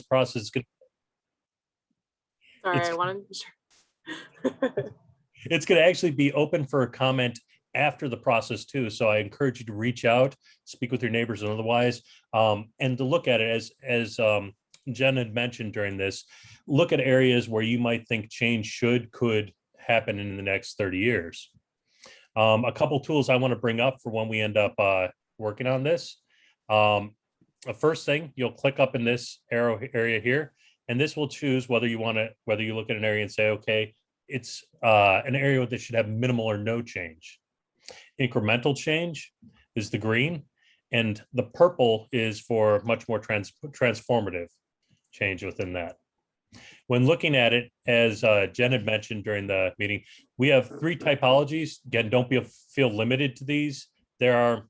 process is going Sorry, It's- I wanted to. it's going to actually be open for a comment after the process too. So I encourage you to reach out, speak with your neighbors and otherwise, and to look at it as Jen had mentioned during this, look at areas where you might think change could happen in the next 30 years. A couple tools I want to bring up for when we end up working on this. The first thing, you'll click up in this arrow area here, and this will choose whether you look at an area and say, okay, it's an area that should have minimal or no change. Incremental change is the green, and the purple is for much more transformative change within that. When looking at it, as Jen had mentioned during the meeting, we have 3 typologies. Again, don't feel limited to these. There are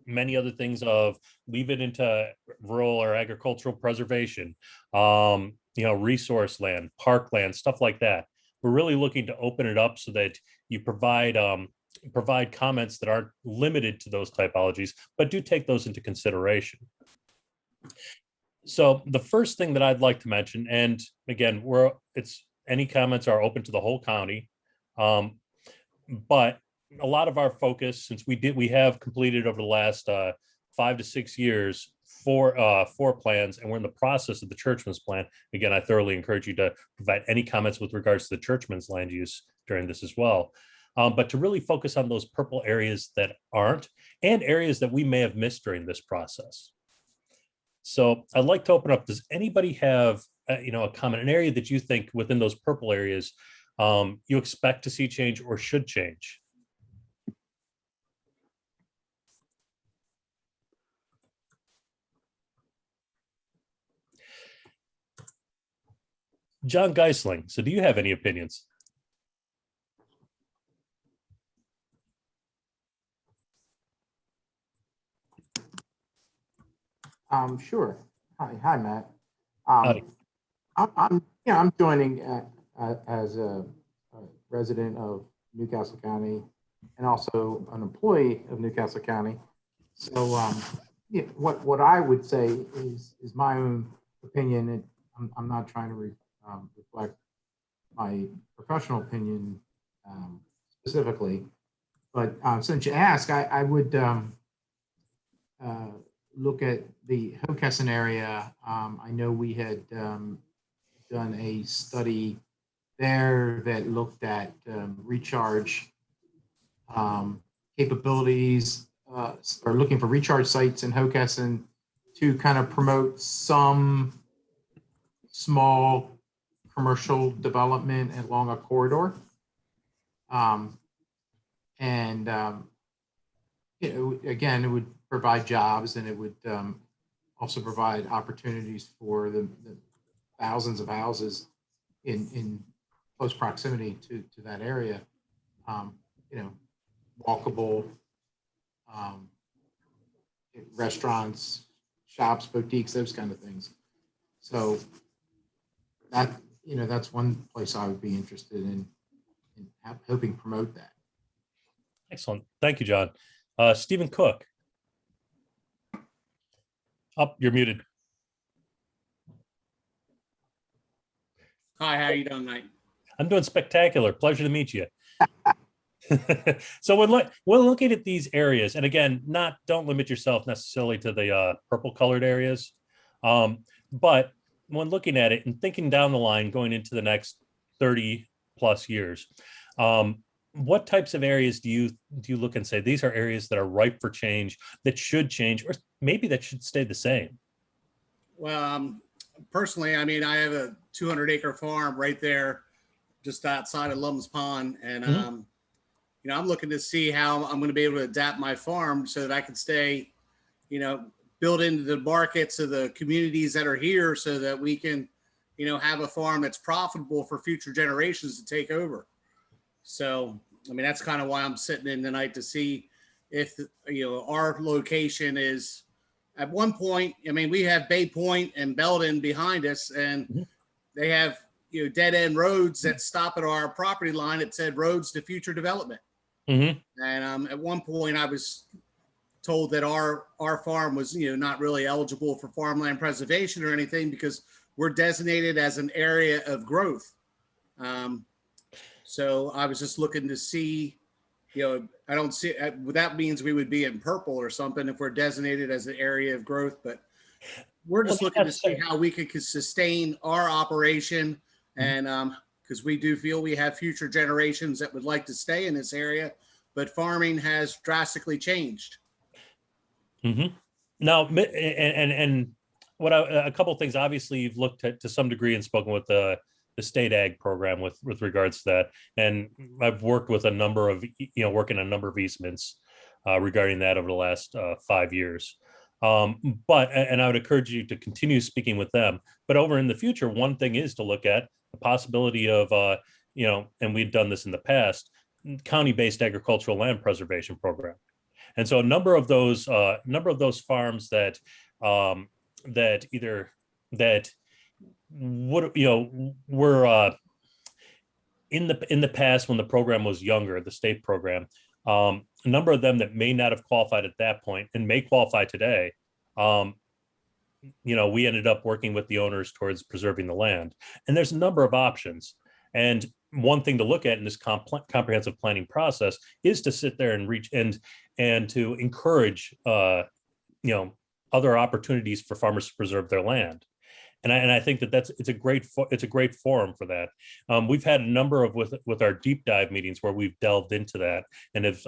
many other things of leave it into rural or agricultural preservation, resource land, parkland, stuff like that. We're really looking to open it up so that you provide comments that aren't limited to those typologies, but do take those into consideration. So the first thing that I'd like to mention, and again, any comments are open to the whole county, but a lot of our focus, since we have completed over the last 5 to 6 years four plans, and we're in the process of the Churchman's plan. Again, I thoroughly encourage you to provide any comments with regards to the Churchman's land use during this as well. But to really focus on those purple areas that aren't, and areas that we may have missed during this process. So I'd like to open up. Does anybody have a comment, an area that you think within those purple areas you expect to see change or should change? John Geisling, so do you have any opinions? Sure. Hi, Matt. I'm joining as a resident of Newcastle County and also an employee of Newcastle County. So, what I would say is my own opinion, and I'm not trying to reflect my professional opinion specifically, but since you ask, I would look at the Hockessin area. I know we had done a study there that looked at recharge capabilities, or looking for recharge sites in Hockessin to kind of promote some small commercial development along a corridor. Again, it would provide jobs, and it would also provide opportunities for the thousands of houses in close proximity to that area. Walkable restaurants, shops, boutiques, those kind of things. So that's one place I would be interested in helping promote that. Excellent. Thank you, John. Stephen Cook. You're muted. Hi, how are you doing, mate? I'm doing spectacular. Pleasure to meet you. So we're looking at these areas, and again, don't limit yourself necessarily to the purple colored areas, but when looking at it and thinking down the line, going into the next 30 plus years, what types of areas do you look and say these are areas that are ripe for change, that should change, or maybe that should stay the same? Well, personally, I mean, I have a 200-acre farm right there, just outside of Lum's Pond, and I'm looking to see how I'm going to be able to adapt my farm so that I can stay, build into the markets of the communities that are here, so that we can, have a farm that's profitable for future generations to take over. So, I mean, that's kind of why I'm sitting in tonight, to see if, our location is, at one point, I mean, we have Bay Point and Belden behind us, and they have, dead end roads that stop at our property line. It said roads to future development. And at one point I was told that our farm was, not really eligible for farmland preservation or anything because we're designated as an area of growth. So I was just looking to see, I don't see, that means we would be in purple or something if we're designated as an area of growth, but we're just looking to see how we could sustain our operation. And because we do feel we have future generations that would like to stay in this area, but farming has drastically changed. Now, and what a couple of things. Obviously, you've looked at to some degree and spoken with the state ag program with regards to that, and I've worked with a number of working on a number of easements regarding that over the last 5 years. But I would encourage you to continue speaking with them. But over in the future, one thing is to look at the possibility of and we've done this in the past, county-based agricultural land preservation program. And so a number of those farms that would were in the past when the program was younger, the state program, a number of them that may not have qualified at that point and may qualify today. We ended up working with the owners towards preserving the land, and there's a number of options. And one thing to look at in this comprehensive planning process is to sit there and reach and to encourage other opportunities for farmers to preserve their land. And I think it's a great forum for that. We've had a number of with our deep dive meetings where we've delved into that and have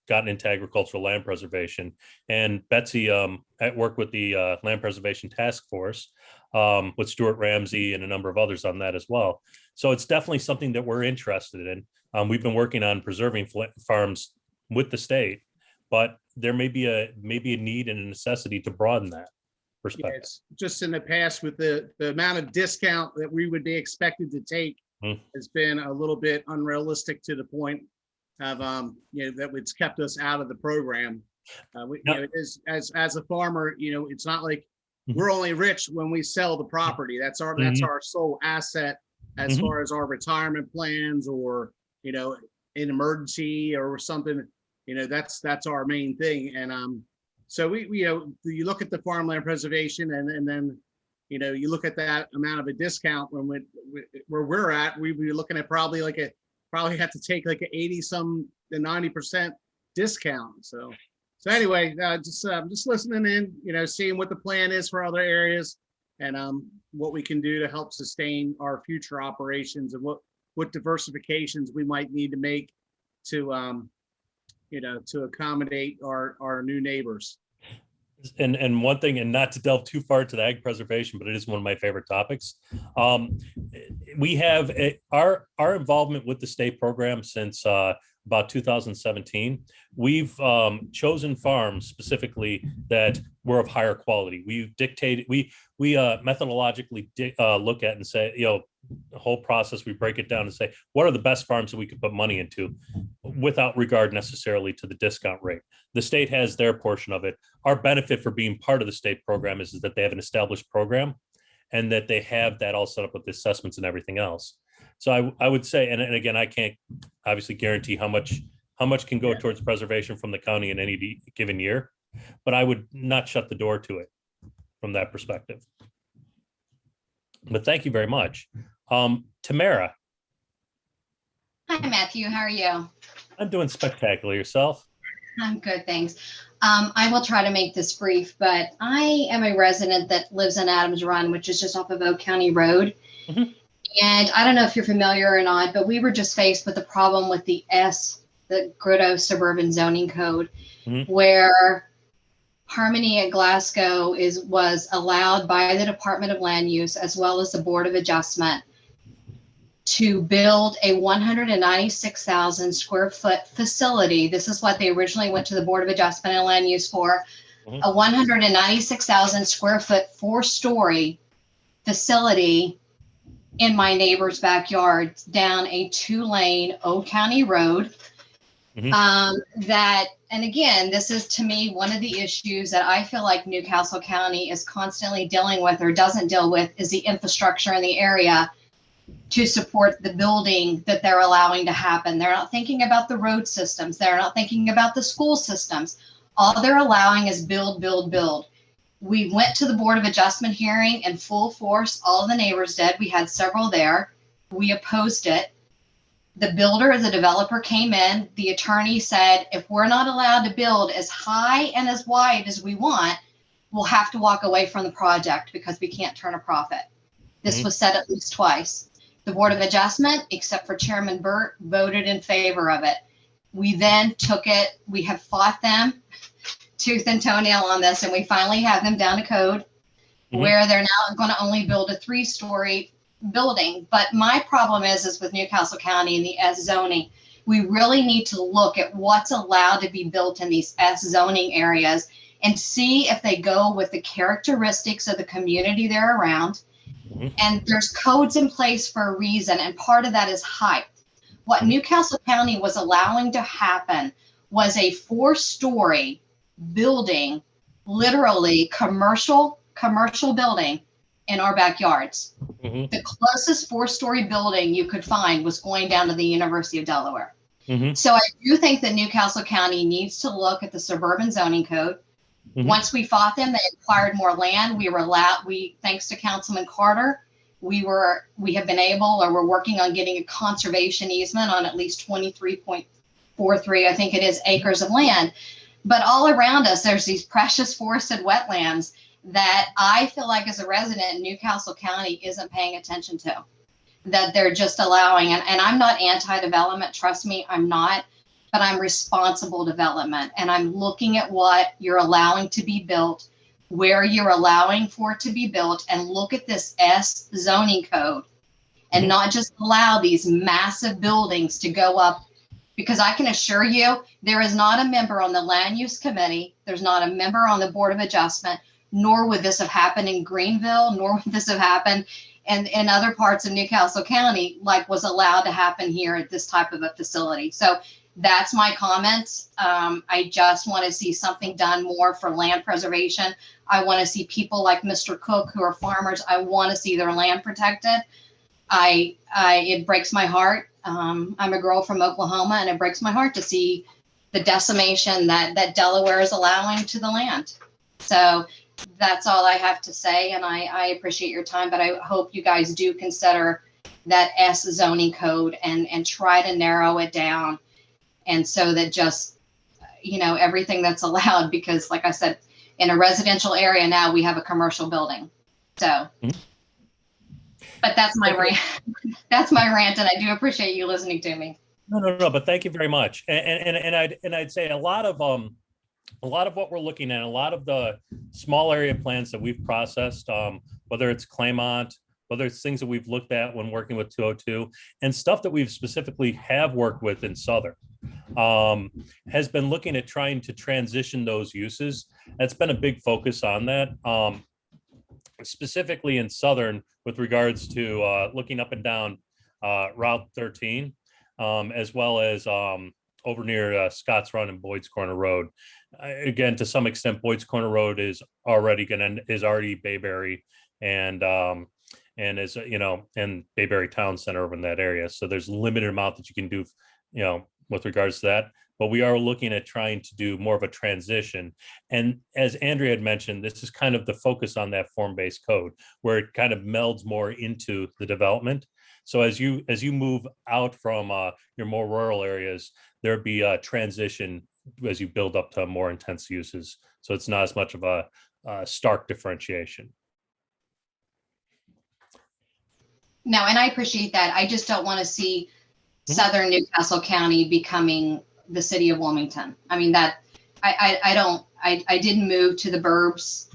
gotten into agricultural land preservation. And Betsy at work with the Land Preservation Task Force with Stuart Ramsey and a number of others on that as well. So it's definitely something that we're interested in. We've been working on preserving farms with the state, but there may be a need and a necessity to broaden that perspective. Yeah, it's just in the past with the amount of discount that we would be expected to take has been a little bit unrealistic to the point of that it's kept us out of the program. It is as a farmer, it's not like we're only rich when we sell the property. That's our sole asset as far as our retirement plans or an emergency or something. That's our main thing. And so you look at the farmland preservation and then you look at that amount of a discount where we're at, we'd be looking at probably have to take like an 80 to 90% discount. So anyway, just listening in, seeing what the plan is for other areas and what we can do to help sustain our future operations and what diversifications we might need to make to to accommodate our new neighbors. And one thing, and not to delve too far into the ag preservation, but it is one of my favorite topics. We have our involvement with the state program since about 2017. We've chosen farms specifically that were of higher quality. We've dictated, we methodologically look at and say, the whole process, we break it down and say, what are the best farms that we could put money into without regard necessarily to the discount rate. The state has their portion of it. Our benefit for being part of the state program is that they have an established program and that they have that all set up with the assessments and everything else. So I would say, and again, I can't obviously guarantee how much can go towards preservation from the county in any given year, but I would not shut the door to it from that perspective. But thank you very much. Tamara. Hi, Matthew. How are you? I'm doing spectacular. Yourself? I'm good, thanks. I will try to make this brief, but I am a resident that lives in Adams Run, which is just off of Oak County Road. Mm-hmm. And I don't know if you're familiar or not, but we were just faced with the problem with the Grotto Suburban Zoning Code, where Harmony at Glasgow was allowed by the Department of Land Use as well as the Board of Adjustment to build a 196,000 square foot facility. This is what they originally went to the Board of Adjustment and Land Use for, a 196,000 square foot 4-story facility in my neighbor's backyard down a 2-lane Old County Road. And again, this is to me one of the issues that I feel like Newcastle County is constantly dealing with or doesn't deal with is the infrastructure in the area to support the building that they're allowing to happen. They're not thinking about the road systems. They're not thinking about the school systems. All they're allowing is build, build, build. We went to the Board of Adjustment hearing in full force. All of the neighbors did. We had several there. We opposed it. The builder, the developer came in. The attorney said, if we're not allowed to build as high and as wide as we want, we'll have to walk away from the project because we can't turn a profit. This was said at least twice. The Board of Adjustment, except for Chairman Burt, voted in favor of it. We then took it, we have fought them tooth and toenail on this, and we finally have them down to code where they're now going to only build a 3-story building. But my problem is with Newcastle County and the S zoning, we really need to look at what's allowed to be built in these S zoning areas and see if they go with the characteristics of the community they're around. And there's codes in place for a reason, and part of that is height. What Newcastle County was allowing to happen was a 4-story building, literally commercial building in our backyards. The closest 4-story building you could find was going down to the University of Delaware. So I do think that Newcastle County needs to look at the suburban zoning code. Once we fought them, they acquired more land. We were allowed, thanks to Councilman Carter, we have been able, or we're working on getting a conservation easement on at least 23.43, I think it is, acres of land. But all around us, there's these precious forested wetlands that I feel like as a resident in Newcastle County isn't paying attention to, that they're just allowing. And I'm not anti-development, trust me, I'm not, but I'm responsible development. And I'm looking at what you're allowing to be built, where you're allowing for it to be built, and look at this S zoning code and not just allow these massive buildings to go up. Because I can assure you, there is not a member on the land use committee, there's not a member on the Board of Adjustment, nor would this have happened in Greenville, nor would this have happened in other parts of Newcastle County, like was allowed to happen here at this type of a facility. So that's my comments. I just want to see something done more for land preservation. I want to see people like Mr. Cook, who are farmers, I want to see their land protected. It breaks my heart. I'm a girl from Oklahoma, and it breaks my heart to see the decimation that Delaware is allowing to the land. So that's all I have to say, and I appreciate your time, but I hope you guys do consider that S zoning code and try to narrow it down, and so that just, everything that's allowed, because like I said, in a residential area now we have a commercial building. So but that's my rant. That's my rant, and I do appreciate you listening to me. No, but thank you very much. And I'd say a lot of what we're looking at, a lot of the small area plans that we've processed, whether it's Claymont, whether it's things that we've looked at when working with 202, and stuff that we've specifically have worked with in Southern, has been looking at trying to transition those uses. That's been a big focus on that. Specifically in Southern, with regards to looking up and down Route 13, as well as over near Scotts Run and Boyd's Corner Road. Again, to some extent, Boyd's Corner Road is already Bayberry, and is and Bayberry Town Center over in that area. So there's a limited amount that you can do, with regards to that. But we are looking at trying to do more of a transition. And as Andrea had mentioned, this is kind of the focus on that form-based code, where it kind of melds more into the development. So as you move out from your more rural areas, there'd be a transition as you build up to more intense uses. So it's not as much of a stark differentiation. No, and I appreciate that. I just don't want to see Southern Newcastle County becoming the city of Wilmington. I mean, that I didn't move to the burbs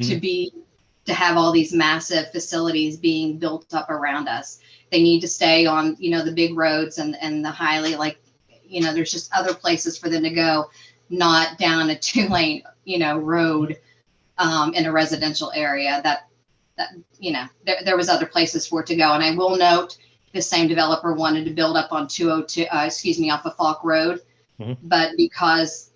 to have all these massive facilities being built up around us. They need to stay on, the big roads and the highly, there's just other places for them to go, not down a 2-lane, road in a residential area that there was other places for it to go. And I will note the same developer wanted to build up on 202, off of Falk Road. But because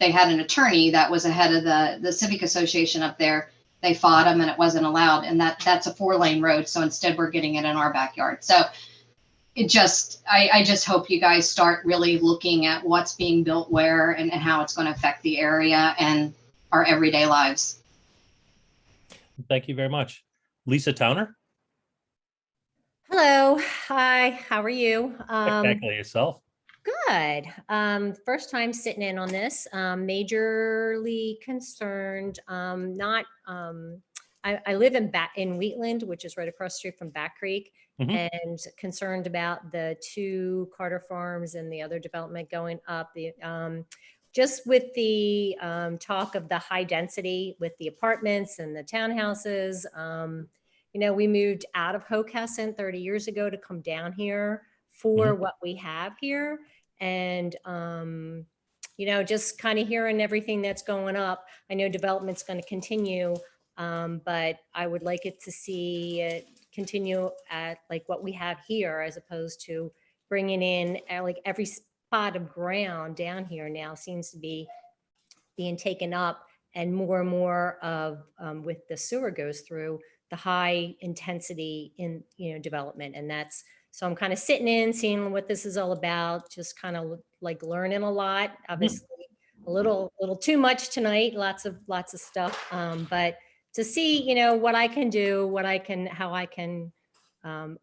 they had an attorney that was ahead of the civic association up there, they fought him and it wasn't allowed. And that's a 4-lane road. So instead we're getting it in our backyard. So I just hope you guys start really looking at what's being built where and how it's going to affect the area and our everyday lives. Thank you very much. Lisa Towner, Hello. Hi. How are you? spectacular yourself. Good. First time sitting in on this. Majorly concerned. Not. I live in Wheatland, which is right across the street from Back Creek, and concerned about the 2 Carter farms and the other development going up. The just with the talk of the high density with the apartments and the townhouses. You know, we moved out of Hocassin 30 years ago to come down here for what we have here. And, you know, just kind of hearing everything that's going up. I know development's going to continue, but I would like it to see it continue at like what we have here, as opposed to bringing in like every spot of ground down here now seems to be being taken up, and more of with the sewer goes through the high intensity in, you know, development. And that's, so I'm kind of sitting in, seeing what this is all about, just kind of like learning a lot, obviously a little too much tonight, lots of stuff. But to see, you know, what I can do, how I can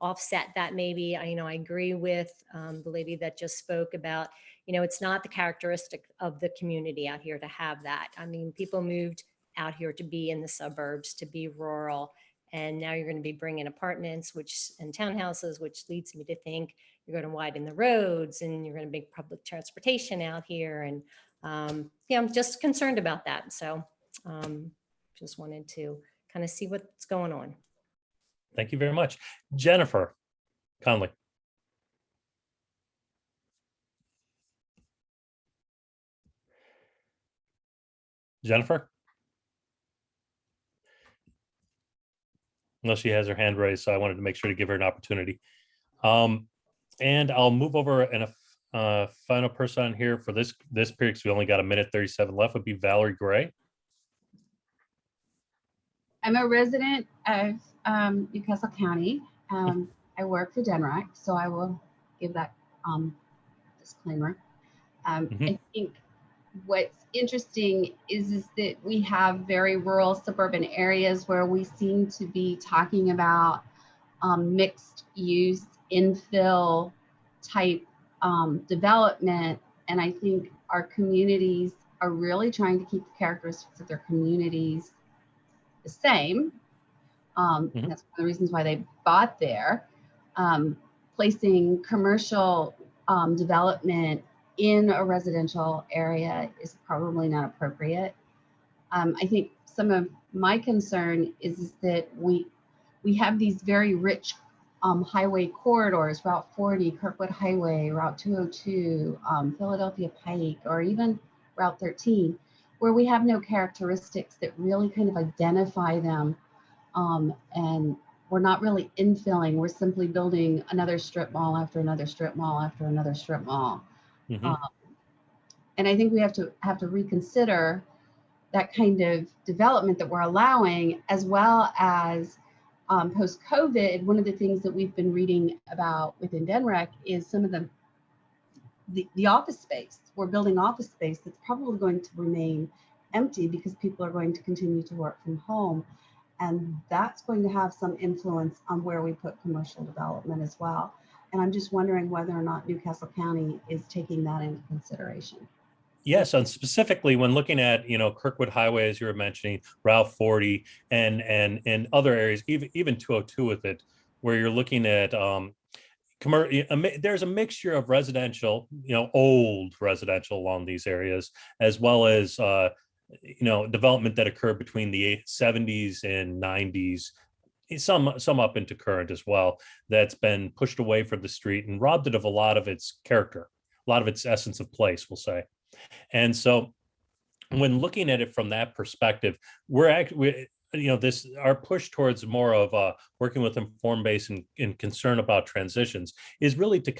offset that maybe. You know, I agree with the lady that just spoke about, you know, it's not the characteristic of the community out here to have that. I mean, people moved out here to be in the suburbs, to be rural. And now you're going to be bringing apartments, and townhouses, which leads me to think you're going to widen the roads and you're going to make public transportation out here. And yeah, I'm just concerned about that. So just wanted to kind of see what's going on. Thank you very much. Jennifer Conley. Jennifer? Unless she has her hand raised, so I wanted to make sure to give her an opportunity. And I'll move over, and a final person on here for this period, because we only got 1:37 left, would be Valerie Gray. I'm a resident of Newcastle County. I work for DENRAC, so I will give that disclaimer. I think what's interesting is that we have very rural suburban areas where we seem to be talking about mixed use infill type development. And I think our communities are really trying to keep the characteristics of their communities the same. And that's one of the reasons why they bought there. Placing commercial development in a residential area is probably not appropriate. I think some of my concern is that we have these very rich highway corridors, Route 40, Kirkwood Highway, Route 202, Philadelphia Pike, or even Route 13, where we have no characteristics that really kind of identify them. And we're not really infilling, we're simply building another strip mall after another strip mall after another strip mall. And I think we have to reconsider that kind of development that we're allowing, as well as post-COVID. One of the things that we've been reading about within DENRAC is some of the office space. We're building office space that's probably going to remain empty because people are going to continue to work from home. And that's going to have some influence on where we put commercial development as well. And I'm just wondering whether or not Newcastle County is taking that into consideration. Yes, and specifically when looking at, you know, Kirkwood Highway, as you were mentioning, Route 40, and other areas, even 202 with it, where you're looking at there's a mixture of residential, you know, old residential along these areas, as well as you know, development that occurred between the 70s and 90s, some up into current as well, that's been pushed away from the street and robbed it of a lot of its character, a lot of its essence of place, we'll say. And so when looking at it from that perspective, we you know, our push towards more of working with informed base and concern about transitions is really to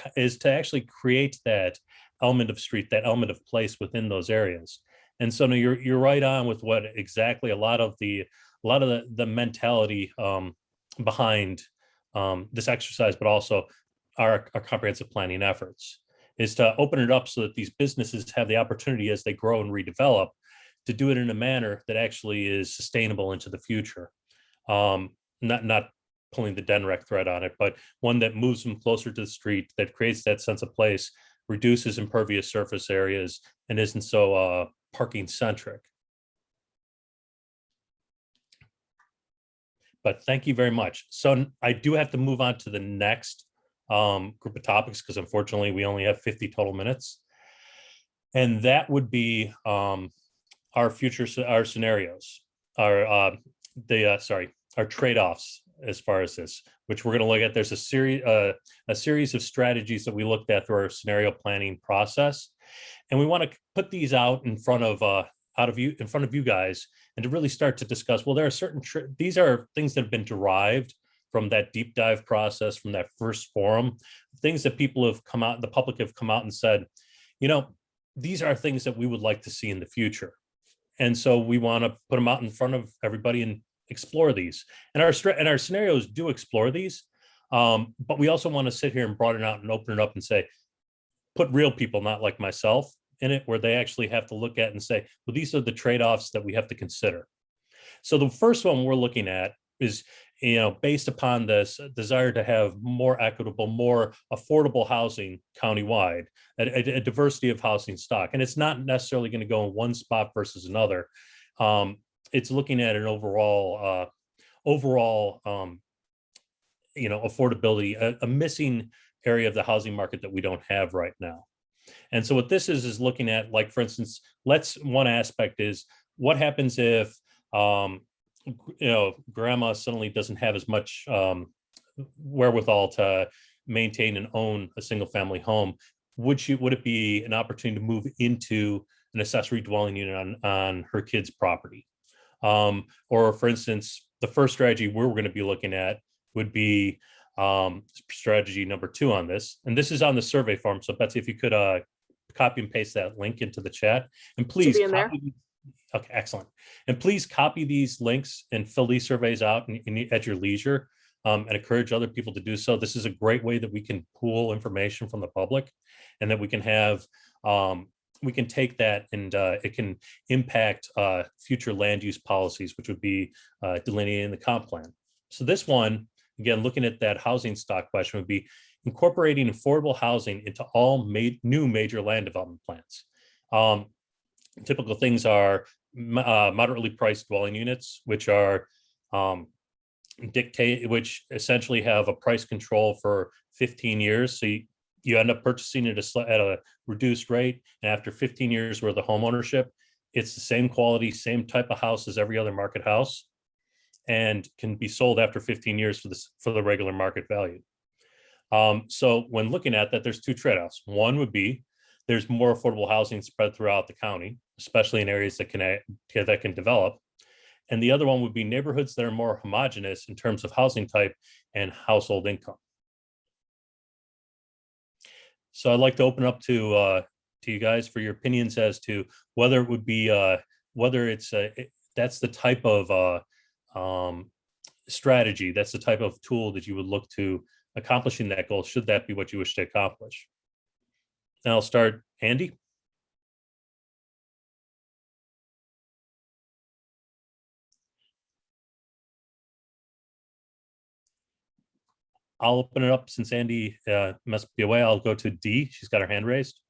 actually create that element of street, that element of place within those areas. And so you're right on with what exactly a lot of the mentality behind this exercise, but also our comprehensive planning efforts, is to open it up so that these businesses have the opportunity as they grow and redevelop to do it in a manner that actually is sustainable into the future. Not pulling the DENREC thread on it, but one that moves them closer to the street, that creates that sense of place, reduces impervious surface areas, and isn't so parking centric. But thank you very much. So I do have to move on to the next group of topics because unfortunately we only have 50 total minutes. And that would be our scenarios, our trade-offs as far as this, which we're going to look at. There's a series of strategies that we looked at through our scenario planning process. And we want to put these out in front of you guys, and to really start to discuss, well, there are these are things that have been derived from that deep dive process, from that first forum, things that the public have come out and said, these are things that we would like to see in the future. And so we want to put them out in front of everybody and explore these. And our scenarios do explore these, but we also want to sit here and broaden out and open it up and say, put real people, not like myself, in it, where they actually have to look at and say, well, these are the trade-offs that we have to consider. So the first one we're looking at is, based upon this desire to have more equitable, more affordable housing countywide, a diversity of housing stock. And it's not necessarily going to go in one spot versus another. It's looking at an overall affordability, a missing area of the housing market that we don't have right now. And so what this is looking at, like, for instance, one aspect is what happens if, grandma suddenly doesn't have as much wherewithal to maintain and own a single family home. Would it be an opportunity to move into an accessory dwelling unit on her kid's property? Or for instance, the first strategy we're going to be looking at would be strategy number 2 on this. And this is on the survey form. So Betsy, if you could copy and paste that link into the chat, and please copy. Okay, excellent. And please copy these links and fill these surveys out at your leisure, and encourage other people to do so. This is a great way that we can pool information from the public, and that we can have, we can take that and it can impact future land use policies, which would be delineating the comp plan. So this one, again, looking at that housing stock question, would be incorporating affordable housing into all new major land development plans. Typical things are moderately priced dwelling units, which are which essentially have a price control for 15 years. So you end up purchasing it at a reduced rate, and after 15 years worth of home ownership, it's the same quality, same type of house as every other market house, and can be sold after 15 years for the regular market value. So when looking at that, there's 2 trade-offs. One would be there's more affordable housing spread throughout the county, especially in areas that can develop. And the other one would be neighborhoods that are more homogeneous in terms of housing type and household income. So I'd like to open up to you guys for your opinions as to whether it would be that's the type of strategy, that's the type of tool that you would look to accomplishing that goal, should that be what you wish to accomplish. And I'll start, Andy. I'll open it up since Andy must be away. I'll go to Dee. She's got her hand raised.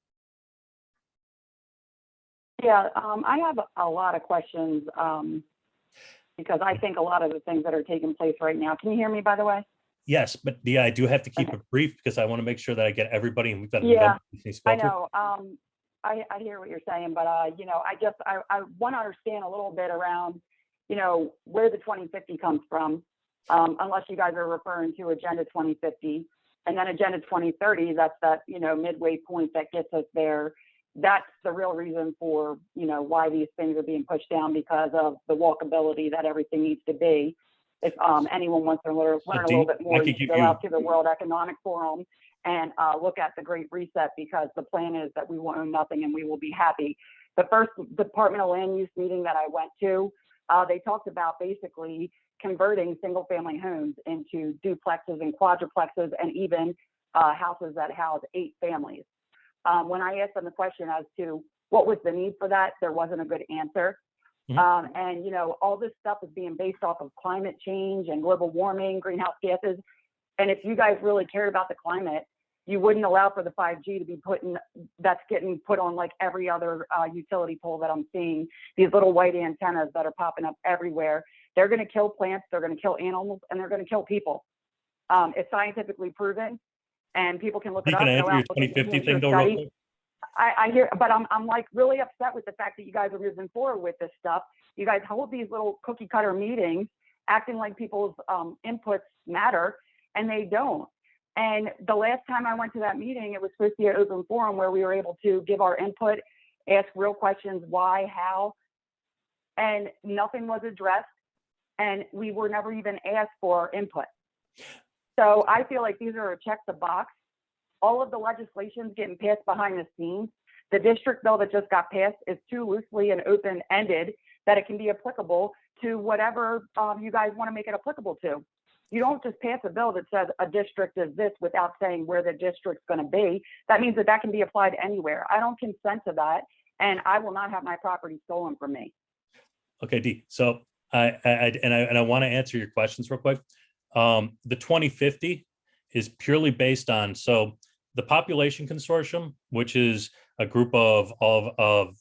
Yeah, I have a lot of questions because I think a lot of the things that are taking place right now. Can you hear me, by the way? Yes, but I do have to keep it brief because I want to make sure that I get everybody. And we've got I know. I hear what you're saying, but I want to understand a little bit around, where the 2050 comes from, unless you guys are referring to Agenda 2050, and then Agenda 2030. That's that midway point that gets us there. That's the real reason for why these things are being pushed down, because of the walkability that everything needs to be. If anyone wants to learn a little bit more, you can go out to the World Economic Forum and look at the Great Reset, because the plan is that we will own nothing and we will be happy. The first Department of Land Use meeting that I went to, they talked about basically converting single family homes into duplexes and quadruplexes, and even houses that house 8 families. When I asked them the question as to what was the need for that, there wasn't a good answer. And, you know, all this stuff is being based off of climate change and global warming, greenhouse gases. And if you guys really cared about the climate, you wouldn't allow for the 5G to be that's getting put on like every other utility pole that I'm seeing, these little white antennas that are popping up everywhere. They're going to kill plants, they're going to kill animals, and they're going to kill people. It's scientifically proven, and people can look it You up. can Go answer out, your look at the 2050 Hampshire thing though, study. real quick. I hear, but I'm like really upset with the fact that you guys are moving forward with this stuff. You guys hold these little cookie cutter meetings, acting like people's inputs matter, and they don't. And the last time I went to that meeting, it was supposed to be an open forum where we were able to give our input, ask real questions, why, how, and nothing was addressed, and we were never even asked for input. So I feel like these are a check the box. All of the legislation's getting passed behind the scenes. The district bill that just got passed is too loosely and open-ended that it can be applicable to whatever you guys want to make it applicable to. You don't just pass a bill that says a district is this without saying where the district's going to be. That means that can be applied anywhere. I don't consent to that, and I will not have my property stolen from me. Okay, Dee. So I want to answer your questions real quick. The 2050 is purely based on, so the Population Consortium, which is a group of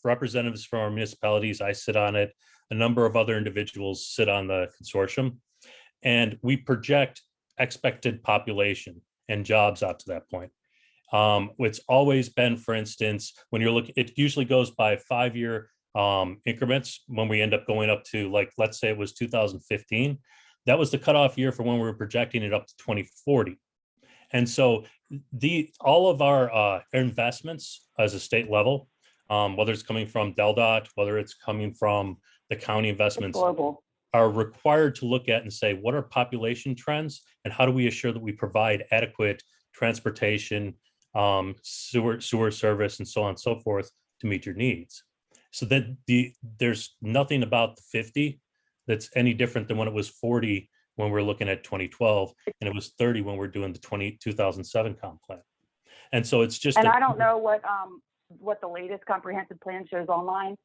representatives from our municipalities. I sit on it. A number of other individuals sit on the consortium, and we project expected population and jobs out to that point. It's always been, for instance, when you're looking, it usually goes by 5-year increments. When we end up going up to, like, let's say it was 2015, that was the cutoff year for when we were projecting it up to 2040. And so all of our investments as a state level, whether it's coming from DelDOT, whether it's coming from the county investments, are required to look at and say, what are population trends and how do we assure that we provide adequate transportation, sewer service, and so on and so forth to meet your needs. So that there's nothing about the 50 that's any different than when it was 40 when we're looking at 2012, and it was 30 when we're doing the 2007 comp plan. And so it's just, and I don't know what the latest comprehensive plan shows online,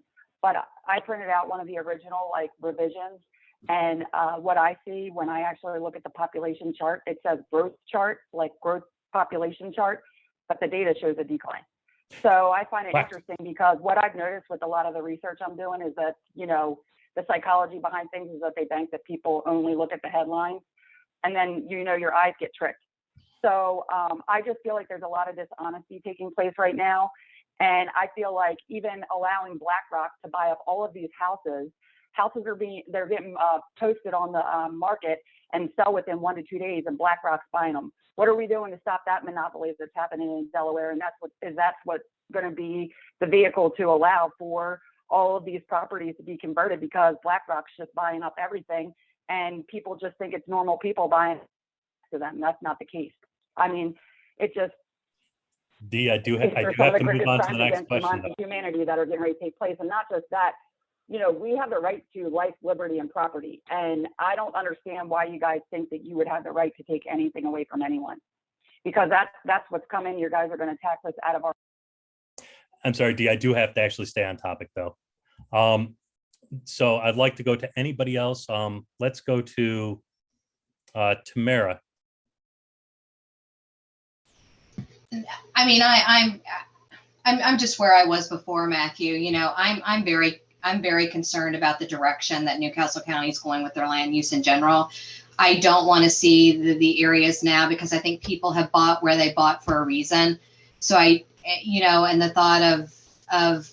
but I printed out one of the original like revisions, and what I see when I actually look at the population chart, it says growth chart, like growth population chart, but the data shows a decline. So I find it interesting because what I've noticed with a lot of the research I'm doing is that, you know, the psychology behind things is that they think that people only look at the headlines, and then, you know, your eyes get tricked. So I just feel like there's a lot of dishonesty taking place right now. And I feel like even allowing BlackRock to buy up all of these houses they're getting posted on the market and sell within 1 to 2 days, and BlackRock's buying them. What are we doing to stop that monopoly that's happening in Delaware? And that's what's going to be the vehicle to allow for all of these properties to be converted, because BlackRock's just buying up everything, and people just think it's normal people buying to them. That's not the case. I mean, it just. Dee, I do have to move on to the next question. Humanity that are getting ready to take place, and not just that. You know, we have the right to life, liberty, and property, and I don't understand why you guys think that you would have the right to take anything away from anyone, because that's what's coming. You guys are going to tax us out of our. I'm sorry, Dee, I do have to actually stay on topic though. So I'd like to go to anybody else. Let's go to Tamara. I mean, I'm just where I was before, Matthew. You know, I'm very concerned about the direction that Newcastle County is going with their land use in general. I don't want to see the areas now, because I think people have bought where they bought for a reason. So and the thought of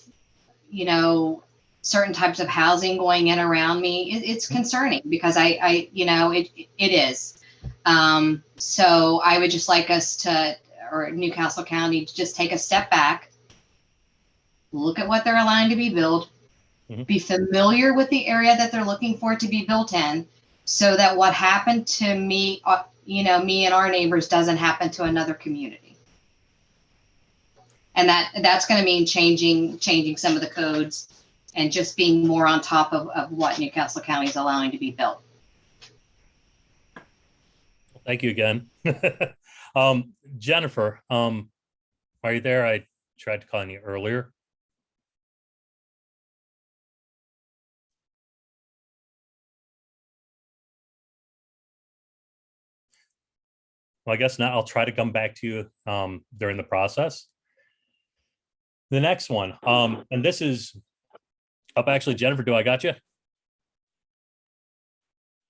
certain types of housing going in around me, it's concerning, because it is. So I would just like us or Newcastle County to just take a step back, look at what they're allowing to be built, be familiar with the area that they're looking for to be built in, so that what happened to me, me and our neighbors doesn't happen to another community. And that's going to mean changing some of the codes and just being more on top of what Newcastle County is allowing to be built. Thank you again. Jennifer, are you there? I tried to call you earlier. Well, I guess now I'll try to come back to you during the process. The next one, and this is up actually, Jennifer, do I got you?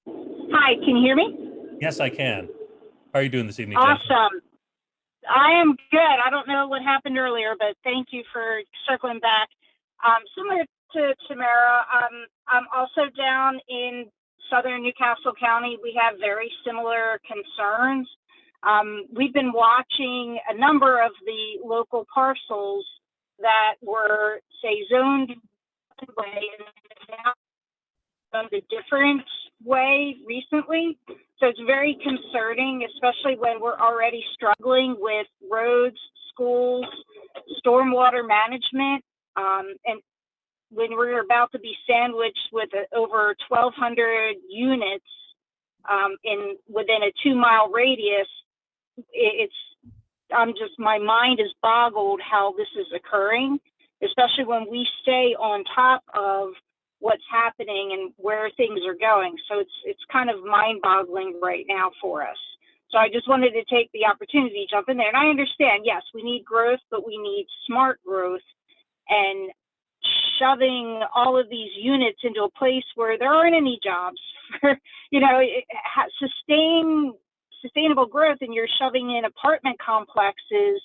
Hi, can you hear me? Yes, I can. How are you doing this evening, Jennifer? Awesome. I am good. I don't know what happened earlier, but thank you for circling back. Similar to Tamara, I'm also down in southern Newcastle County. We have very similar concerns. We've been watching a number of the local parcels that were, say, zoned one way and now zoned a different way recently. So it's very concerning, especially when we're already struggling with roads, schools, stormwater management, and when we're about to be sandwiched with over 1,200 units within a 2-mile radius. My mind is boggled how this is occurring, especially when we stay on top of what's happening and where things are going. So it's kind of mind-boggling right now for us. So I just wanted to take the opportunity to jump in there. And I understand, yes, we need growth, but we need smart growth, and shoving all of these units into a place where there aren't any jobs for, sustainable growth, and you're shoving in apartment complexes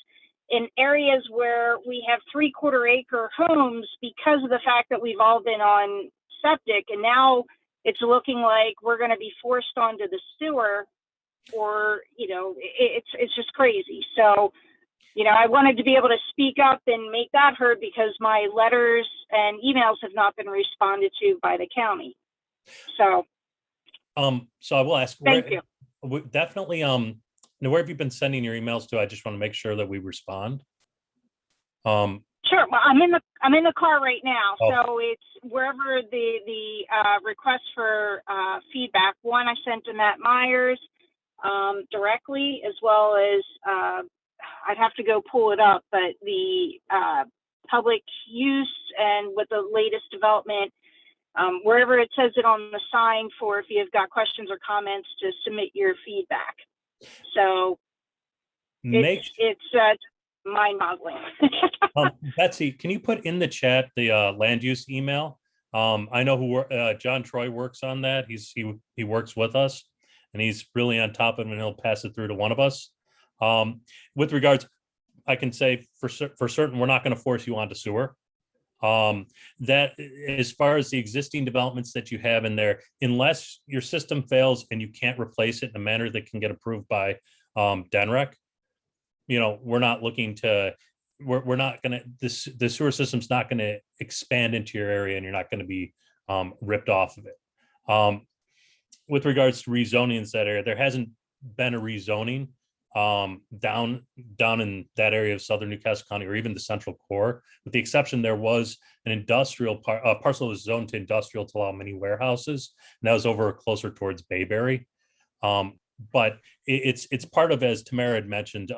in areas where we have 3/4-acre homes because of the fact that we've all been on septic, and now it's looking like we're going to be forced onto the sewer, or it's just crazy. So I wanted to be able to speak up and make that heard because my letters and emails have not been responded to by the county. So I will ask. Thank you. Definitely. Where have you been sending your emails to? I just want to make sure that we respond. Sure. Well, I'm in the car right now, Oh. so it's wherever the request for feedback. One, I sent to Matt Myers directly, as well as I'd have to go pull it up, but the public use and with the latest development, wherever it says it on the sign for if you've got questions or comments to submit your feedback. So it's mind-boggling. Betsy, can you put in the chat the land use email? I know who John Troy works on that. He works with us, and he's really on top of it, and he'll pass it through to one of us. With regards, I can say for certain, we're not going to force you onto sewer. That as far as the existing developments that you have in there, unless your system fails and you can't replace it in a manner that can get approved by DENREC, we're not looking to, we're not going to, the sewer system's not going to expand into your area, and you're not going to be ripped off of it. With regards to rezoning in that area, there hasn't been a rezoning down in that area of southern Newcastle County, or even the central core. With the exception, there was an industrial parcel was zoned to industrial to allow many warehouses, and that was over closer towards Bayberry. But it's part of, as Tamara had mentioned,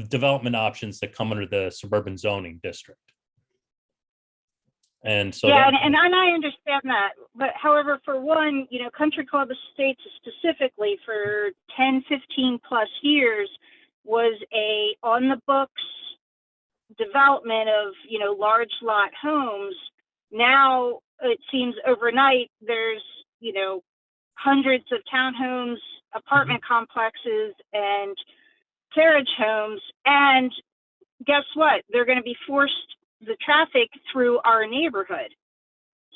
development options that come under the suburban zoning district. And so and I understand that, but however, for one, Country Club Estates specifically for 10, 15 plus years was a on the books development of large lot homes. Now it seems overnight there's hundreds of townhomes, apartment complexes, and carriage homes, and guess what? They're going to be forced the traffic through our neighborhood.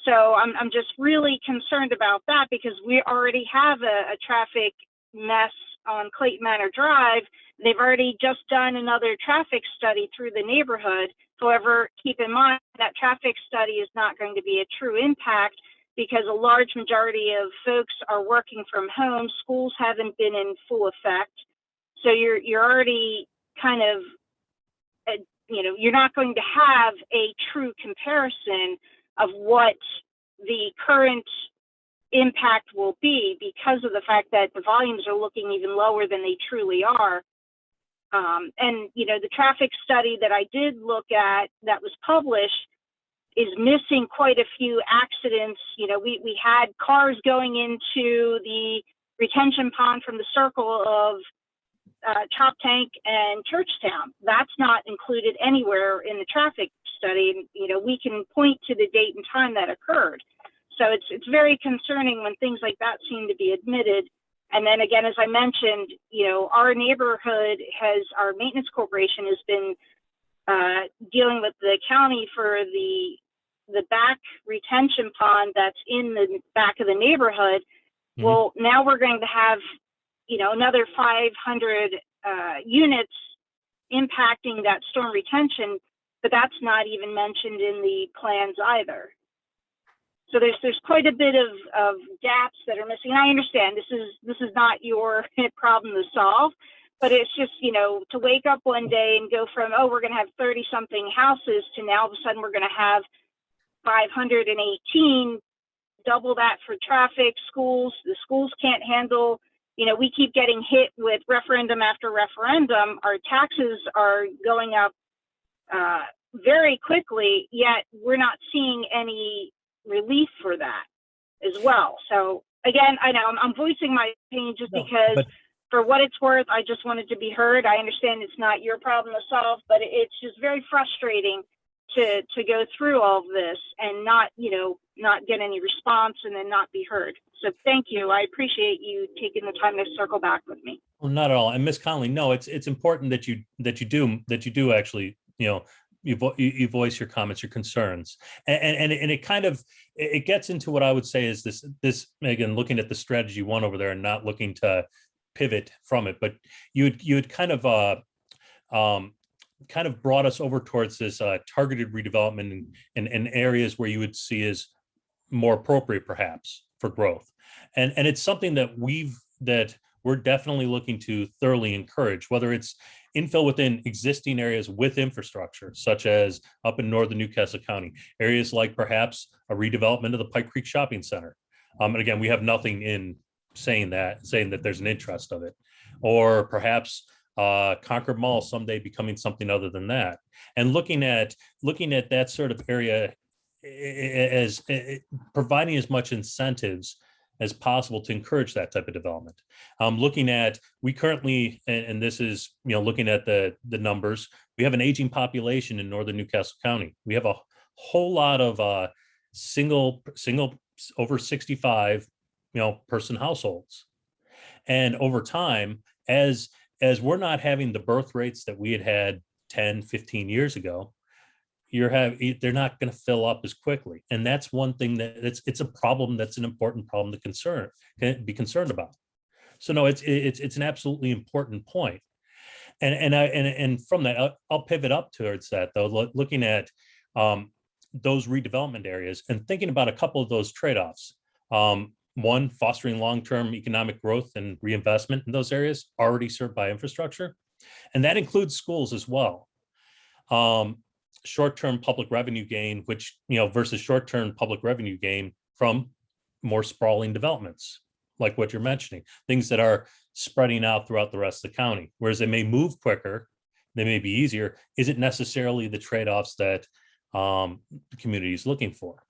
So I'm just really concerned about that, because we already have a traffic mess on Clayton Manor Drive. They've already just done another traffic study through the neighborhood. However, keep in mind that traffic study is not going to be a true impact, because a large majority of folks are working from home. Schools haven't been in full effect. So you're already kind of, you're not going to have a true comparison of what the current impact will be because of the fact that the volumes are looking even lower than they truly are. And, you know, the traffic study that I did look at that was published is missing quite a few accidents. You know, we had cars going into the retention pond from the circle of Chop Tank and Churchtown. That's not included anywhere in the traffic study. And, you know, we can point to the date and time that occurred. So it's very concerning when things like that seem to be admitted. And then again, as I mentioned, you know, our neighborhood our maintenance corporation has been dealing with the county for the back retention pond that's in the back of the neighborhood. Mm-hmm. Well, now we're going to have, you know, another 500 units impacting that storm retention, but that's not even mentioned in the plans either. So there's quite a bit of gaps that are missing. And I understand this is not your problem to solve, but it's just, you know, to wake up one day and go from, oh, we're going to have 30 something houses to now all of a sudden we're going to have 518, double that for traffic, schools. The schools can't handle, you know, we keep getting hit with referendum after referendum. Our taxes are going up very quickly, yet we're not seeing any relief for that as well. So again, I know I'm voicing my opinion just because for what it's worth, I just wanted to be heard. I understand it's not your problem to solve, but it's just very frustrating to go through all of this and not, you know, not get any response and then not be heard. So thank you. I appreciate you taking the time to circle back with me. Well, not at all. And Ms. Conley, no, it's important that you do actually, you know, you voice your comments, your concerns, and it kind of, it gets into what I would say is this again, looking at the strategy one over there and not looking to pivot from it, but you had kind of brought us over towards this targeted redevelopment in areas where you would see as more appropriate perhaps for growth, and it's something that we're definitely looking to thoroughly encourage, whether it's infill within existing areas with infrastructure, such as up in northern Newcastle County, areas like perhaps a redevelopment of the Pike Creek Shopping Center. And again, we have nothing in saying that there's an interest of it, or perhaps Concord Mall someday becoming something other than that. And looking at that sort of area as providing as much incentives as possible to encourage that type of development. We currently, and this is, you know, looking at the numbers, we have an aging population in northern Newcastle County. We have a whole lot of single over 65, you know, person households. And over time, as we're not having the birth rates that we had 10, 15 years ago, they're not going to fill up as quickly. And that's one thing that it's a problem. That's an important problem to be concerned about. So no, it's an absolutely important point. And from that, I'll pivot up towards that though, looking at those redevelopment areas and thinking about a couple of those trade-offs. One, fostering long-term economic growth and reinvestment in those areas already served by infrastructure. And that includes schools as well. Short-term public revenue gain, which, you know, versus short-term public revenue gain from more sprawling developments, like what you're mentioning, things that are spreading out throughout the rest of the county, whereas they may move quicker, they may be easier, isn't necessarily the trade-offs that the community is looking for.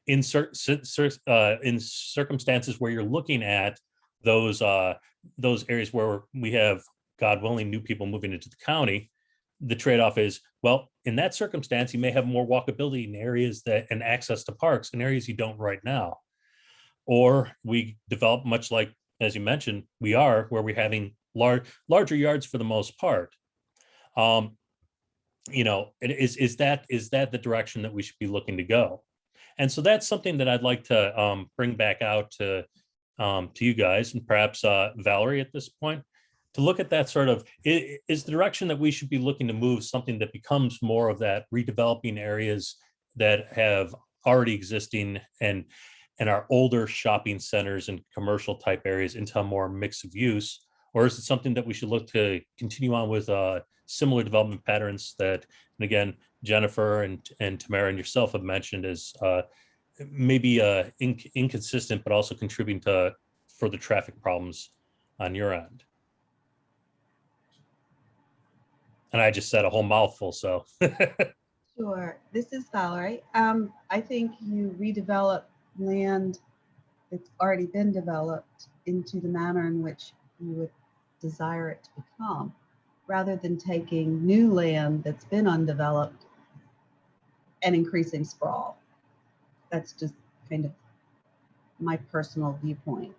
In circumstances where you're looking at those areas where we have, God willing, new people moving into the county, the trade-off is, well, in that circumstance, you may have more walkability in areas and access to parks in areas you don't right now. Or we develop much like, as you mentioned, where we're having larger yards for the most part. You know, is that the direction that we should be looking to go? And so that's something that I'd like to bring back out to you guys, and perhaps Valerie at this point, to look at that sort of, is the direction that we should be looking to move something that becomes more of that redeveloping areas that have already existing and our older shopping centers and commercial type areas into a more mix of use? Or is it something that we should look to continue on with similar development patterns that, and again, Jennifer and Tamara and yourself have mentioned as maybe inconsistent, but also contributing to further traffic problems on your end. And I just said a whole mouthful, so. Sure. This is Valerie. I think you redevelop land that's already been developed into the manner in which you would desire it to become, rather than taking new land that's been undeveloped and increasing sprawl. That's just kind of my personal viewpoint.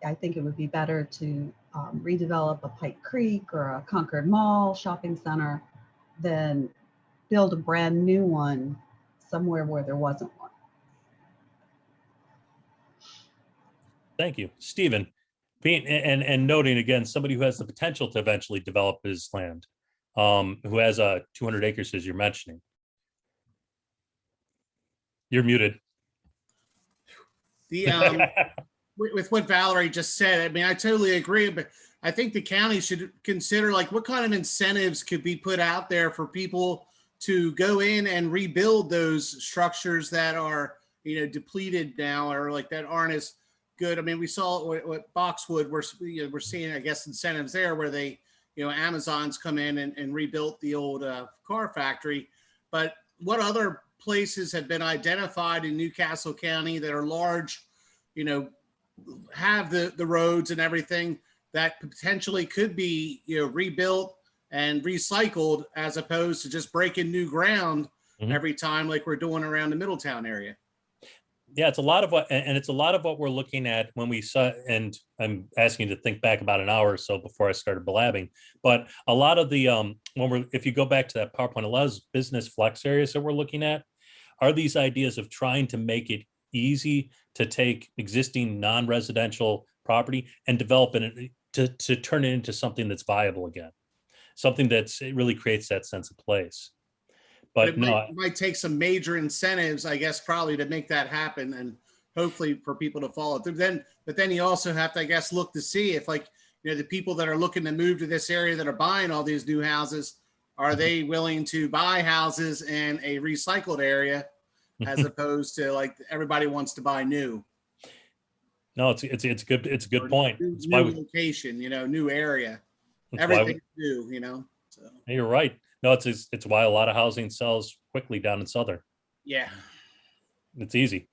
I think it would be better to redevelop a Pike Creek or a Concord Mall shopping center than build a brand new one somewhere where there wasn't one. Thank you, Stephen. Being and noting again, somebody who has the potential to eventually develop his land, who has 200 acres, as you're mentioning. You're muted. The with what Valerie just said, I mean, I totally agree, but I think the county should consider like what kind of incentives could be put out there for people to go in and rebuild those structures that are, you know, depleted now or like that aren't as good. I mean, we saw what Boxwood, we're seeing, I guess, incentives there where they, you know, Amazon's come in and rebuilt the old car factory. But what other places have been identified in Newcastle County that are large, you know, have the roads and everything that potentially could be, you know, rebuilt and recycled as opposed to just breaking new ground every time like we're doing around the Middletown area? Yeah, it's a lot of what, and it's a lot of what we're looking at when we saw, and I'm asking you to think back about an hour or so before I started blabbing, but a lot of the, if you go back to that PowerPoint, a lot of business flex areas that we're looking at are these ideas of trying to make it easy to take existing non-residential property and develop it to turn it into something that's viable again, something that's, it really creates that sense of place. But it no, might take some major incentives, I guess, probably to make that happen, and hopefully for people to follow through. But then you also have to, I guess, look to see if, like, you know, the people that are looking to move to this area that are buying all these new houses, are they willing to buy houses in a recycled area as opposed to like everybody wants to buy new? No, it's a good point. New location, you know, new area. Everything's new, you know. So you're right. No, it's why a lot of housing sells quickly down in Southern. yeah, it's easy.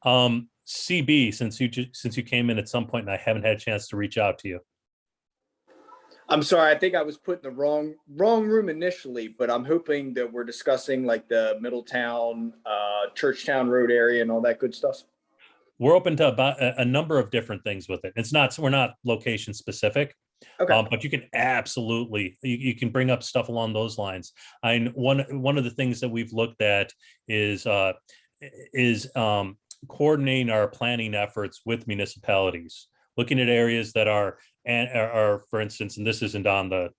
CB, since you came in at some point and I haven't had a chance to reach out to you. I'm sorry, I think I was put in the wrong room initially, but I'm hoping that we're discussing like the Middletown, Churchtown Road area and all that good stuff. We're open to about a number of different things with it. We're not location specific. Okay. But you can absolutely, you can bring up stuff along those lines. One of the things that we've looked at is coordinating our planning efforts with municipalities, looking at areas that are, for instance, and this isn't on the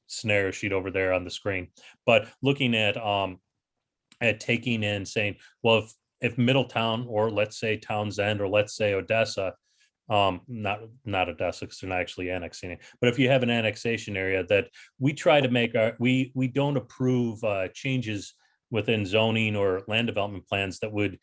scenario sheet over there on the screen, but looking at taking in saying, well, if Middletown, or let's say Townsend, or let's say Odessa, not Odessa because they're not actually annexing it, but if you have an annexation area that we try to make we don't approve changes within zoning or land development plans that would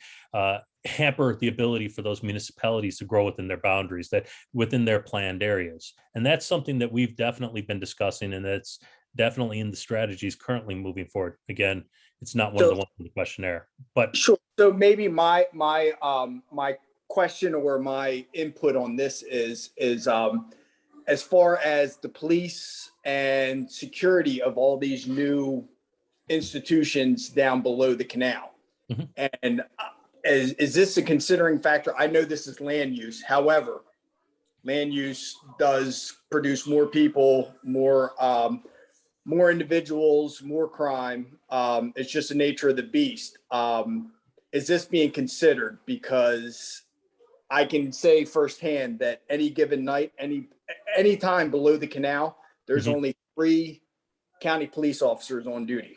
hamper the ability for those municipalities to grow within their boundaries, that within their planned areas. And that's something that we've definitely been discussing, and that's definitely in the strategies currently moving forward. Again, it's not one of the ones in the questionnaire, but sure. So maybe my question or my input on this is as far as the police and security of all these new institutions down below the canal. And is this a considering factor? I know this is land use. However, land use does produce more people, more individuals, more crime. It's just the nature of the beast. Is this being considered? Because I can say firsthand that any given night, any time below the canal, there's only 3 county police officers on duty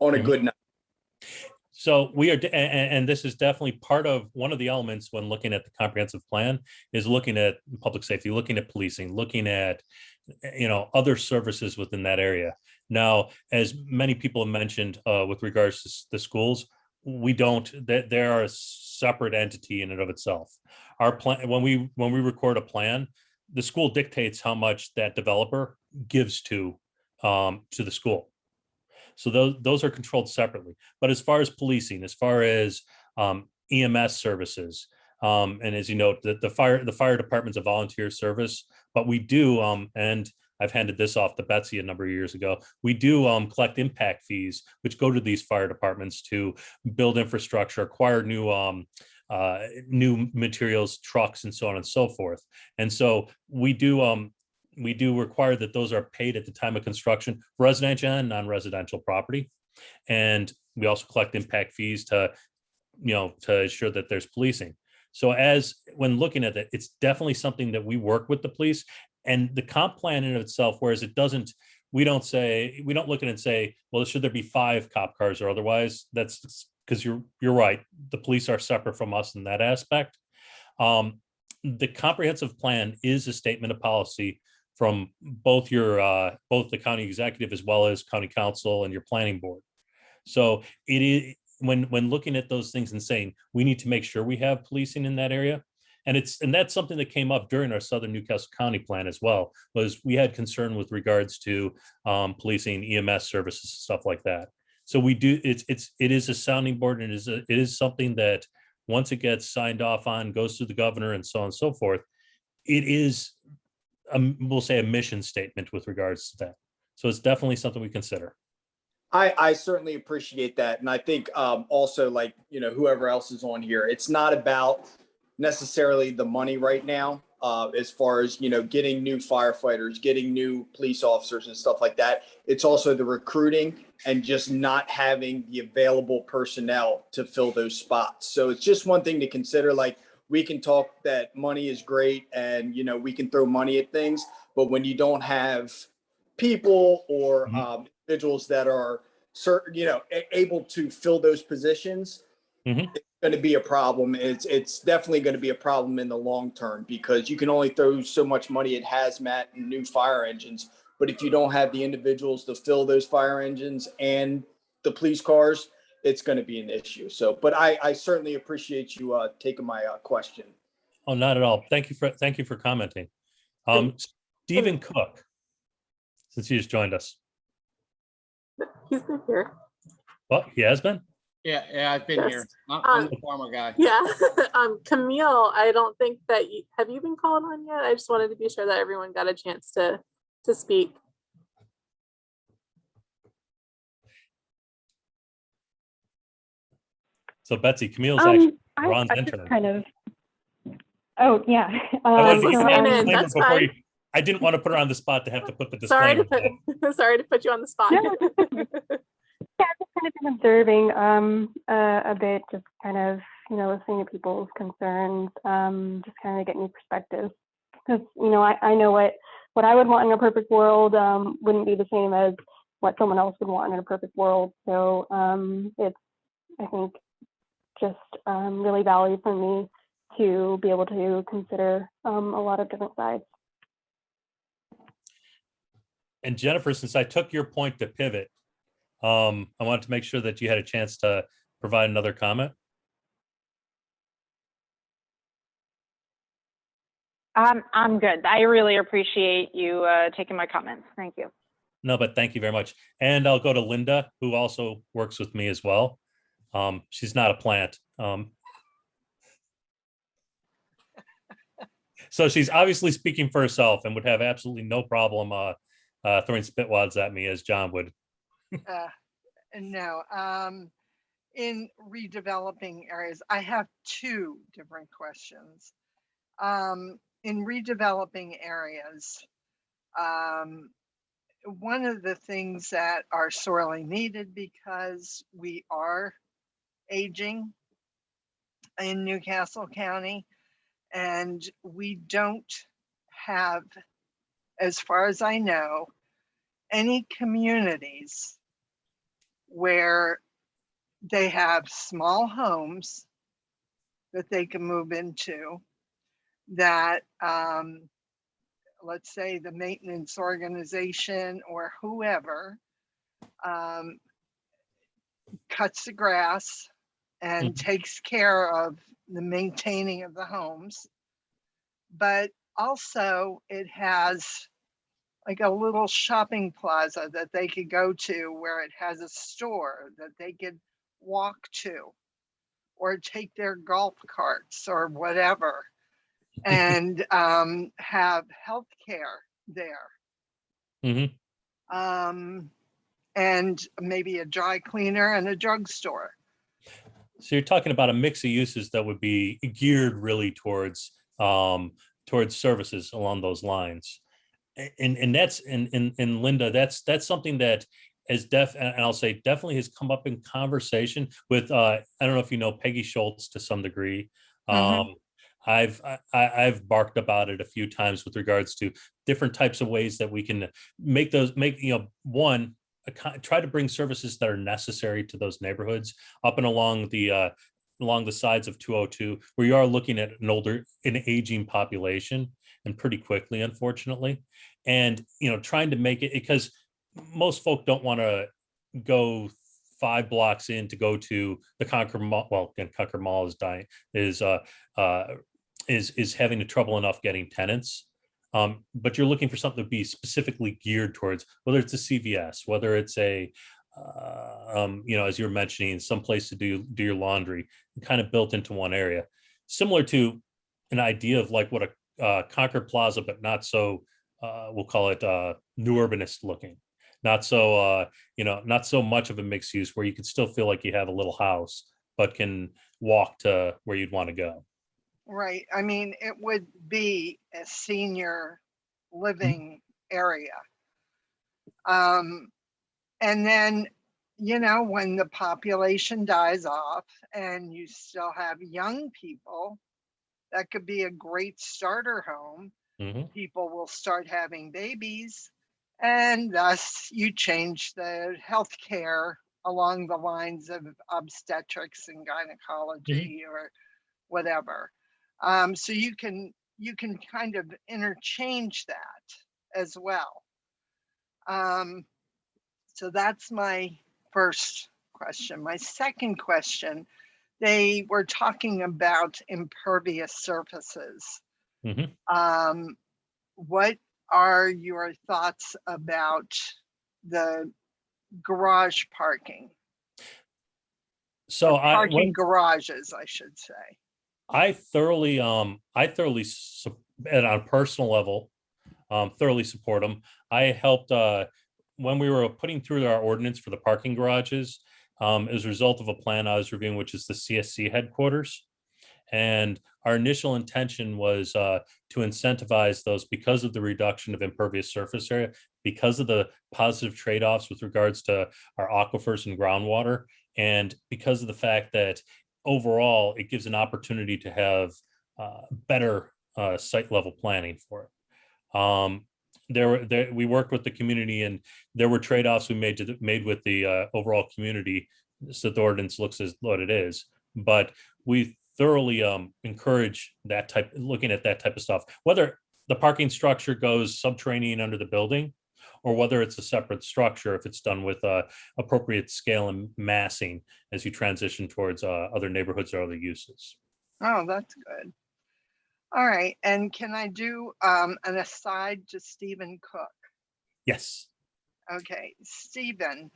on a good night. So we are, and this is definitely part of one of the elements when looking at the comprehensive plan, is looking at public safety, looking at policing, looking at, other services within that area. Now, as many people have mentioned with regards to the schools, we don't, that they're a separate entity in and of itself. Our plan, when we record a plan, the school dictates how much that developer gives to the school. So those are controlled separately. But as far as policing, as far as EMS services, and as you know, the fire department's a volunteer service, but we do, and I've handed this off to Betsy a number of years ago. We do collect impact fees, which go to these fire departments to build infrastructure, acquire new materials, trucks, and so on and so forth. And so we do require that those are paid at the time of construction, residential and non-residential property. And we also collect impact fees to ensure that there's policing. So when looking at it, it's definitely something that we work with the police. And the comp plan in itself, whereas we don't look at it and say, well, should there be 5 cop cars or otherwise? That's because you're right. The police are separate from us in that aspect. The comprehensive plan is a statement of policy from both the county executive as well as county council and your planning board. So it is, when looking at those things and saying we need to make sure we have policing in that area. And that's something that came up during our Southern Newcastle County plan as well, was we had concern with regards to policing, EMS services, stuff like that. So we do, it is a sounding board, and it is something that once it gets signed off on, goes through the governor and so on and so forth, it is, we'll say, a mission statement with regards to that. So it's definitely something we consider. I certainly appreciate that. And I think also, like, whoever else is on here, it's not about necessarily the money right now, as far as, getting new firefighters, getting new police officers and stuff like that. It's also the recruiting and just not having the available personnel to fill those spots. So it's just one thing to consider. Like, we can talk that money is great and, we can throw money at things, but when you don't have people or individuals that are certain, able to fill those positions, it's going to be a problem. It's definitely going to be a problem in the long term, because you can only throw so much money at hazmat and new fire engines. But if you don't have the individuals to fill those fire engines and the police cars, it's going to be an issue. So, but I certainly appreciate you taking my question. Oh, not at all. Thank you for commenting. Stephen Cook, since he just joined us. He's been here. Well, he has been? Yeah, I've been Yes. here. I'm the former guy. Yeah. Camille, I don't think that have you been called on yet? I just wanted to be sure that everyone got a chance to speak. So Betsy, Camille's actually I Ron's just intern. kind of. Oh yeah. I wanted to That's get listening the in. disclaimer That's before fine. I didn't want to put her on the spot to have to put the Sorry disclaimer. sorry to put you on the spot. No. Yeah, I've just kind of been observing a bit, just kind of, listening to people's concerns, just kind of get new perspectives. Because, I know what I would want in a perfect world wouldn't be the same as what someone else would want in a perfect world. So it's, I think, just really valued for me to be able to consider a lot of different sides. And Jennifer, since I took your point to pivot, I wanted to make sure that you had a chance to provide another comment. I'm good. I really appreciate you taking my comments. Thank you. No, but thank you very much. And I'll go to Linda, who also works with me as well. She's not a plant. So she's obviously speaking for herself and would have absolutely no problem throwing spitwads at me as John would. No. In redeveloping areas, I have 2 different questions. In redeveloping areas, one of the things that are sorely needed, because we are aging in Newcastle County, and we don't have, as far as I know, any communities where they have small homes that they can move into, that let's say the maintenance organization or whoever cuts the grass and takes care of the maintaining of the homes. But also it has like a little shopping plaza that they could go to where it has a store that they could walk to or take their golf carts or whatever and have health care there. And maybe a dry cleaner and a drugstore. So you're talking about a mix of uses that would be geared really towards services along those lines. And that's and Linda, that's something that is and I'll say definitely has come up in conversation with I don't know if you know Peggy Schultz to some degree. I've barked about it a few times with regards to different types of ways that we can try to bring services that are necessary to those neighborhoods up and along the sides of 202, where you are looking at an aging population, and pretty quickly, unfortunately. And trying to make it, because most folk don't want to go 5 blocks in to go to the Concord Mall. Well, again, Concord Mall is having trouble enough getting tenants. But you're looking for something to be specifically geared towards, whether it's a CVS, whether it's a, as you were mentioning, some place to do your laundry, kind of built into one area, similar to an idea of like what a Concord Plaza, but not so, we'll call it new urbanist looking, not so, not so much of a mixed use where you can still feel like you have a little house, but can walk to where you'd want to go. Right. I mean, it would be a senior living area. And then, when the population dies off and you still have young people, that could be a great starter home. People will start having babies, and thus you change the healthcare along the lines of obstetrics and gynecology or whatever. So you can kind of interchange that as well. So that's my first question. My second question, they were talking about impervious surfaces. What are your thoughts about the garage parking? So garages, I should say. I thoroughly, and on a personal level, thoroughly support them. I helped when we were putting through our ordinance for the parking garages, as a result of a plan I was reviewing, which is the CSC headquarters. And our initial intention was to incentivize those because of the reduction of impervious surface area, because of the positive trade-offs with regards to our aquifers and groundwater, and because of the fact that overall it gives an opportunity to have better site level planning for it. We worked with the community, and there were trade-offs we made with the overall community, so the ordinance looks as what it is. But we thoroughly encourage looking at that type of stuff, whether the parking structure goes subterranean under the building, or whether it's a separate structure if it's done with appropriate scale and massing as you transition towards other neighborhoods or other uses. Oh, that's good. All right. And can I do an aside to Stephen Cook? Yes. Okay. Stephen,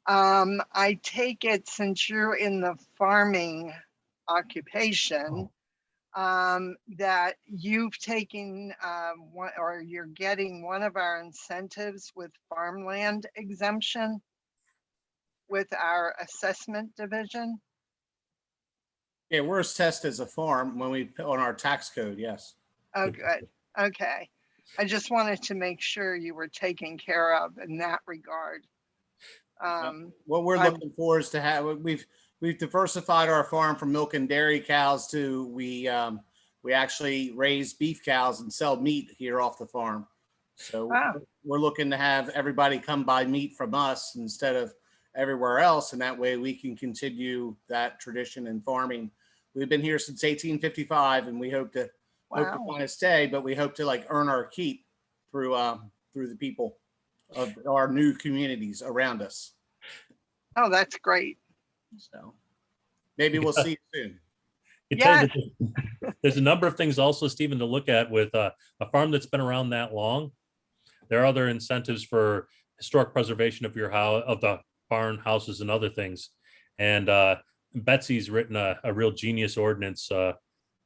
I take it since you're in the farming occupation, that you've taken or you're getting one of our incentives with farmland exemption with our assessment division. Yeah, we're assessed as a farm when we put on our tax code. Yes. Oh, good. Okay. I just wanted to make sure you were taken care of in that regard. What we're looking for is to have, we've diversified our farm from milk and dairy cows to we actually raise beef cows and sell meat here off the farm. So we're looking to have everybody come buy meat from us instead of everywhere else, and that way we can continue that tradition in farming. We've been here since 1855, and we hope to kind of stay, but we hope to like earn our keep through the people of our new communities around us. Oh, that's great. So Maybe we'll see you soon. It tells you there's a number of things also, Stephen, to look at with a farm that's been around that long. There are other incentives for historic preservation of your house, of the barn, houses, and other things. And Betsy's written a real genius ordinance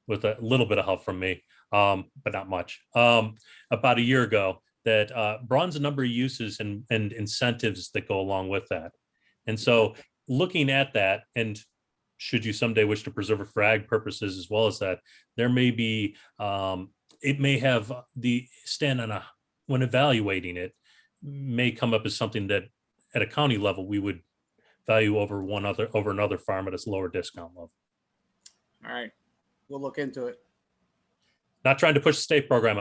with a little bit of help from me, but not much, about a year ago, that bronze a number of uses and incentives that go along with that. And so looking at that, and should you someday wish to preserve it for ag purposes as well as that, there may be, it may have the stand on a, when evaluating it, may come up as something that at a county level, we would value over another farm at a lower discount level. All right, we'll look into it. Not trying to push the state program